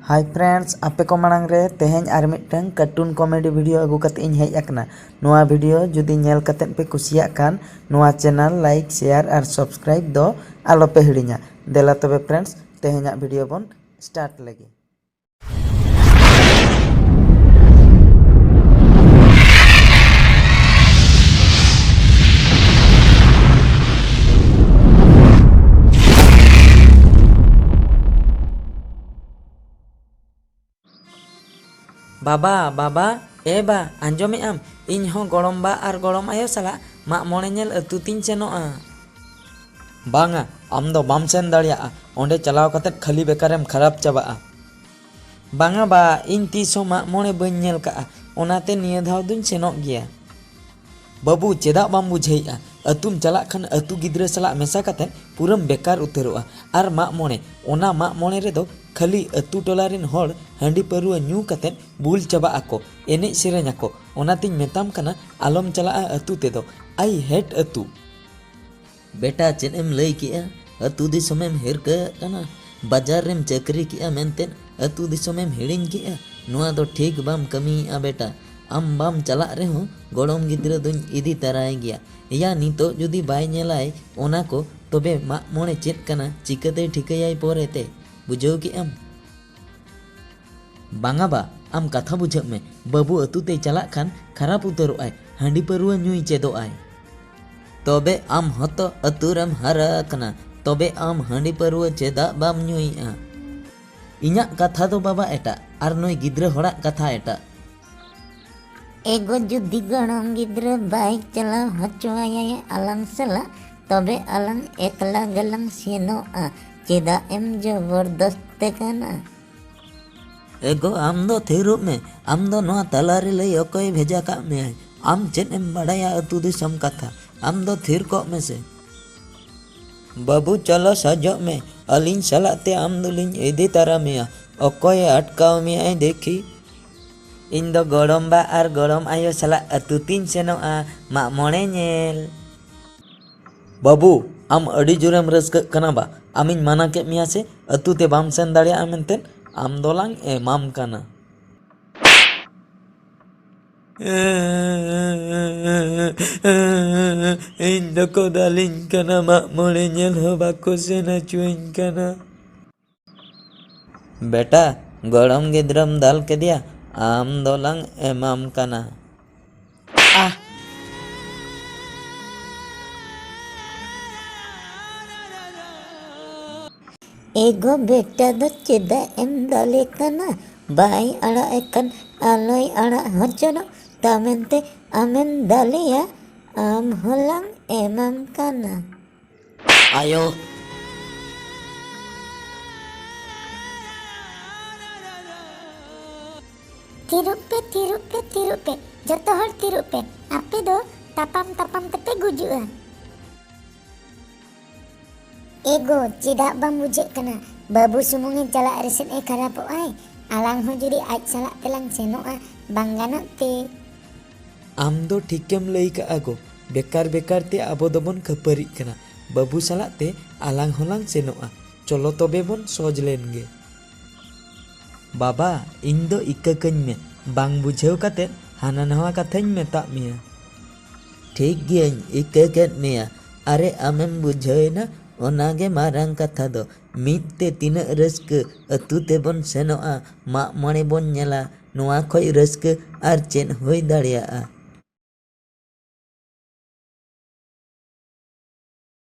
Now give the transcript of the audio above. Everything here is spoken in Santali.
हाय फ्रेंड्स आपे को मांग रे तेहें आर मिटन कार्टून कॉमेडी वीडियो अगू कते इन हेज आकना। नोआ वीडियो जुदी नेल कते पे कुसिया कान नोआ चैनल लाइक शेयर और सब्सक्राइब दो आलो पे हिड़िया। देला तबे फ्रेंड्स तेहें वीडियो बन स्टार्ट लगे। बाबा बाबा ए बा आंजोमे आम इन हो गड़म बा और गड़म आयो सला माग मोणे नेल अतु तीन सेनोआ। बांगा आम दो बाम सेन दाड़िया ओंडे चलाव कतेत खाली बेकारेम खराब चाबा। बांगा बा इन तीसो माग मोणे बइन नेल का ओनाते निया धाव दुन सेनोक गिया। बाबू चेदा बाम बुझेइआ अतुम चला खान अतु गिद्रा सला मेसा कतेत पूरम बेकार उतरोआ और माग मोणे ओना माग मोणे रेदो खाली अतु टोलारिन होड़ हांडी परुआ न्यू कतेत बुल चाबा आको एने सेरेñ आको ओनातिन मेताम कना आलम चला अतु तेदो आई हेट अतु। बेटा चेन एम लई किया अतु दिसोमेम हिरका कना बाजार रेम चक्री किया मेनतेन अतु दिसोमेम हिड़िन किया नुआ दो ठीक बाम कमी आ बेटा आम बाम चला रे हो गड़म गिद्रा दुन इदी तराय गया या नितो जुदी बाय नेलाय ओना को तबे माग मोणे चेद कना चिकाते ठिकायाय पोरेते बुझो कि आम। बांगा बा आम कथा बुझब में बाबू अतु ते चला खान खराब उतरो आय हांडी परुआ न्यूई चेदो आय तबे आम हतो अतुरम हरा कना तबे आम हांडी परुआ चेदा बाम न्यूई आ। इन्या कथा दो बाबा एटा आर नोय गिद्रा होड़ा कथा एटा। एगो जुदी गड़म गिद्रा बाइक चलाव हचुआया अलंग सला तबे अलंग एकला गलंग सेनो आ चेदा एम जबरदस्त कना। एगो आम दो थिरुब में आम दो नोआ तलारे लई अकोय भेजा का में आम चेन एम बड़ाया अतु दिसम कथा आम दो थिर को में से। बाबू चलो सजो में अलिन सलाते आम दुलिन इदी तारा में अकोय अटकाव में आई देखी इन दो गड़म बा और गड़म आयो सला अतु तीन सेनोआ माग मोणे नेल। बाबू आम अड़ी जोरेम रस्क कना बा आमिन माना के मिया से अतु ते बाम सेन दाड़िया मेनतेन आम दोलांग एमाम कना। इन दको दालिन कना माग मोणे नेल हो बाको सेना चुइन कना। बेटा गड़म गिद्रम दाल के दिया आम दोलांग एमाम कना। एगो बेटा दो चेदा एम दाले कना बाई अड़ा एकन आलोय अड़ा हचनो तामेंते आमेन दालिया आम होलांग एमाम कना। आयो थिरुपे जतो हर थिरुपे आपे दो तापाम तापाम कते गुजुआ। एगो चेदा बाम बुझे कना बाबू सुमुंगे चला रेसेन ए खराब आय आलांग हो जुदी आज सला तेलांग सेनोआ बांग गानोग ते। आम दो ठीकेम लई का आगो बेकार बेकार ते आबो दोबन खपरी कना बाबू सला ते आलांग होलांग सेनोआ चलो तबे बन सोज लेन गे। बाबा इन दो इक्का कñ में बांग बुझेव कते हाना नवा कथाñ मेता मिया। ठीक गियाñ इक्का केत मिया अरे आमेम बुझे ना ओनागे मारांग कथा दो मीत ते तीना रस्क अतु ते बन सेनोआ माग मोणे बन नेला नोआ खोय रस्क आर चेन होय दाड़ियाआ।